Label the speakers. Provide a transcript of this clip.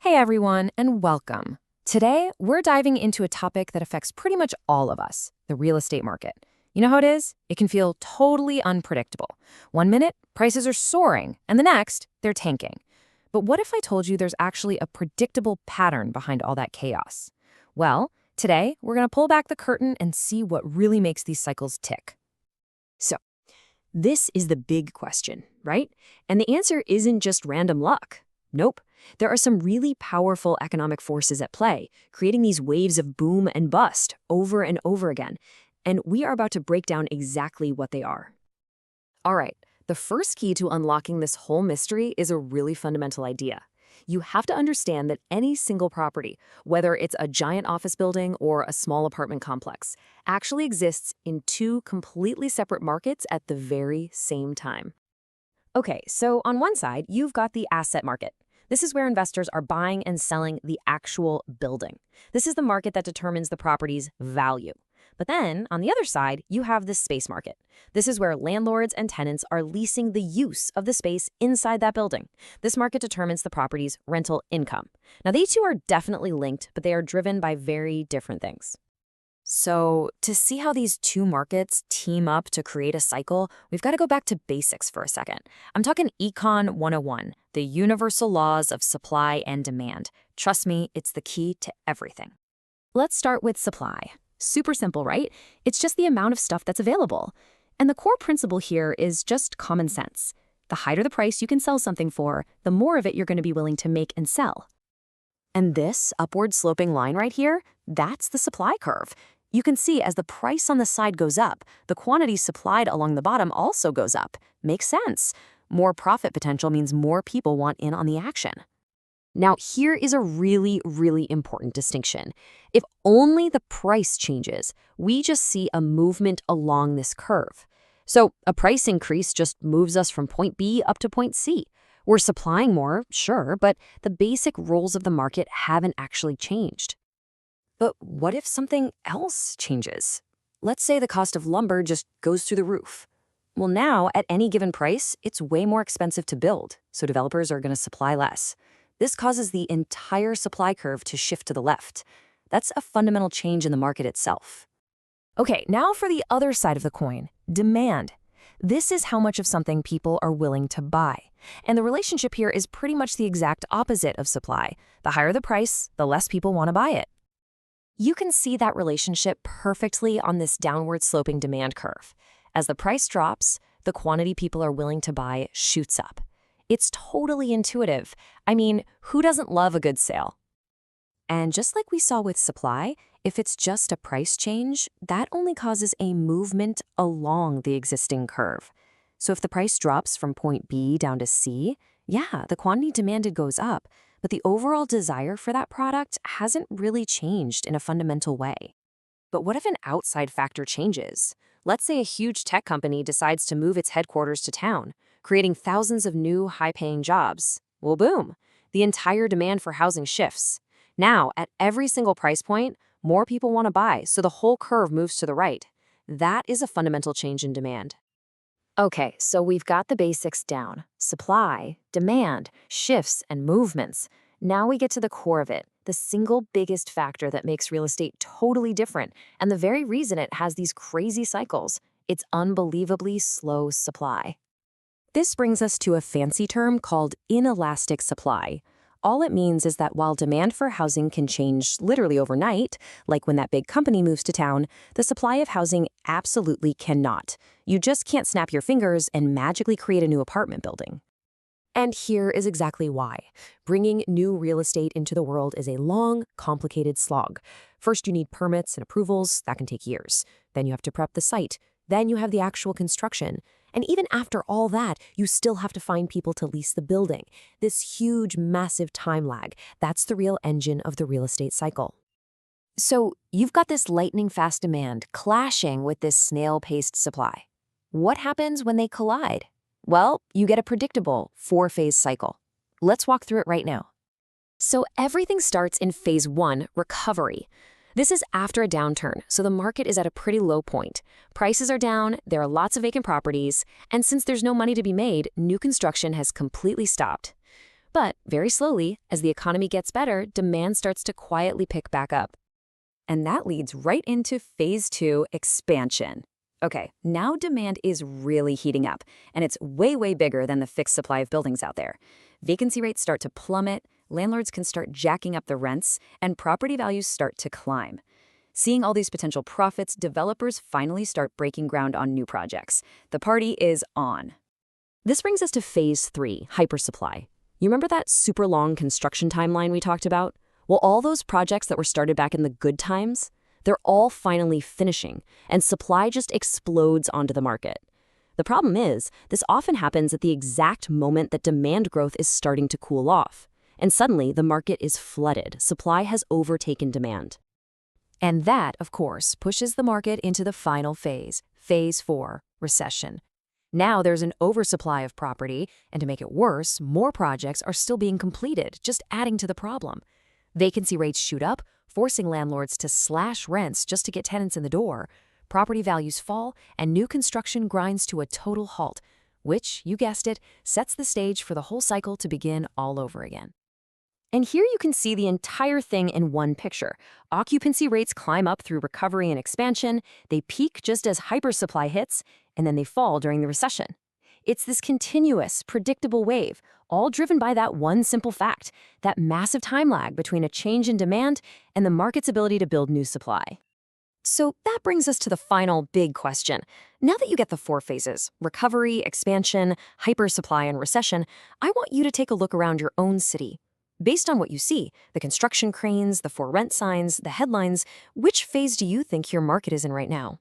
Speaker 1: Hey everyone, and welcome. Today, we're diving into a topic that affects pretty much all of us, the real estate market. You know how it is? It can feel totally unpredictable. One minute, prices are soaring, and the next, they're tanking. But what if I told you there's actually a predictable pattern behind all that chaos? Well, today, we're going to pull back the curtain and see what really makes these cycles tick.
Speaker 2: So, this is the big question, right? And the answer isn't just random luck. Nope. There are some really powerful economic forces at play, creating these waves of boom and bust over and over again. And we are about to break down exactly what they are.
Speaker 1: All right, the first key to unlocking this whole mystery is a really fundamental idea. You have to understand that any single property, whether it's a giant office building or a small apartment complex, actually exists in two completely separate markets at the very same time. Okay, so on one side, you've got the asset market. This is where investors are buying and selling the actual building. This is the market that determines the property's value. But then, on the other side, you have the space market. This is where landlords and tenants are leasing the use of the space inside that building. This market determines the property's rental income. Now, these two are definitely linked, but they are driven by very different things. So, to see how these two markets team up to create a cycle, we've got to go back to basics for a second. I'm talking Econ 101, the universal laws of supply and demand. Trust me, it's the key to everything. Let's start with supply. Super simple, right? It's just the amount of stuff that's available. And the core principle here is just common sense. The higher the price you can sell something for, the more of it you're going to be willing to make and sell. And this upward sloping line right here, that's the supply curve. You can see as the price on the side goes up, the quantity supplied along the bottom also goes up. Makes sense. More profit potential means more people want in on the action. Now, here is a really, really important distinction. If only the price changes, we just see a movement along this curve. So a price increase just moves us from point B up to point C. We're supplying more, sure, but the basic rules of the market haven't actually changed. But what if something else changes? Let's say the cost of lumber just goes through the roof. Well, now, at any given price, it's way more expensive to build, so developers are going to supply less. This causes the entire supply curve to shift to the left. That's a fundamental change in the market itself. Okay, now for the other side of the coin, demand. This is how much of something people are willing to buy. And the relationship here is pretty much the exact opposite of supply. The higher the price, the less people want to buy it. You can see that relationship perfectly on this downward sloping demand curve. As the price drops, the quantity people are willing to buy shoots up. It's totally intuitive. I mean, who doesn't love a good sale? And just like we saw with supply, if it's just a price change, that only causes a movement along the existing curve. So if the price drops from point B down to C, yeah, the quantity demanded goes up, but the overall desire for that product hasn't really changed in a fundamental way. But what if an outside factor changes? Let's say a huge tech company decides to move its headquarters to town, creating thousands of new high-paying jobs. Well, boom, the entire demand for housing shifts. Now, at every single price point, more people want to buy, so the whole curve moves to the right. That is a fundamental change in demand. Okay, so we've got the basics down. Supply, demand, shifts, and movements. Now we get to the core of it, the single biggest factor that makes real estate totally different, and the very reason it has these crazy cycles. It's unbelievably slow supply. This brings us to a fancy term called inelastic supply. All it means is that while demand for housing can change literally overnight, like when that big company moves to town, the supply of housing absolutely cannot. You just can't snap your fingers and magically create a new apartment building. And here is exactly why. Bringing new real estate into the world is a long, complicated slog. First, you need permits and approvals. That can take years. Then you have to prep the site. Then you have the actual construction. And even after all that, you still have to find people to lease the building. This huge, massive time lag, that's the real engine of the real estate cycle. So you've got this lightning-fast demand clashing with this snail-paced supply. What happens when they collide? Well, you get a predictable four-phase cycle. Let's walk through it right now. So everything starts in phase 1, recovery. This is after a downturn, so the market is at a pretty low point. Prices are down, there are lots of vacant properties, and since there's no money to be made, new construction has completely stopped.
Speaker 2: But very slowly, as the economy gets better, demand starts to quietly pick back up. And that leads right into phase 2, expansion. Okay, now demand is really heating up, and it's way, way bigger than the fixed supply of buildings out there. Vacancy rates start to plummet, landlords can start jacking up the rents, and property values start to climb. Seeing all these potential profits, developers finally start breaking ground on new projects. The party is on. This brings us to phase 3, hypersupply. You remember that super long construction timeline we talked about? Well, all those projects that were started back in the good times, they're all finally finishing, and supply just explodes onto the market. The problem is, this often happens at the exact moment that demand growth is starting to cool off. And suddenly, the market is flooded. Supply has overtaken demand.
Speaker 1: And that, of course, pushes the market into the final phase, phase 4, recession. Now there's an oversupply of property, and to make it worse, more projects are still being completed, just adding to the problem. Vacancy rates shoot up, forcing landlords to slash rents just to get tenants in the door. Property values fall, and new construction grinds to a total halt, which, you guessed it, sets the stage for the whole cycle to begin all over again. And here you can see the entire thing in one picture. Occupancy rates climb up through recovery and expansion, they peak just as hypersupply hits, and then they fall during the recession. It's this continuous, predictable wave, all driven by that one simple fact, that massive time lag between a change in demand and the market's ability to build new supply. So that brings us to the final big question. Now that you get the 4 phases, recovery, expansion, hypersupply, and recession, I want you to take a look around your own city. Based on what you see, the construction cranes, the for rent signs, the headlines, which phase do you think your market is in right now?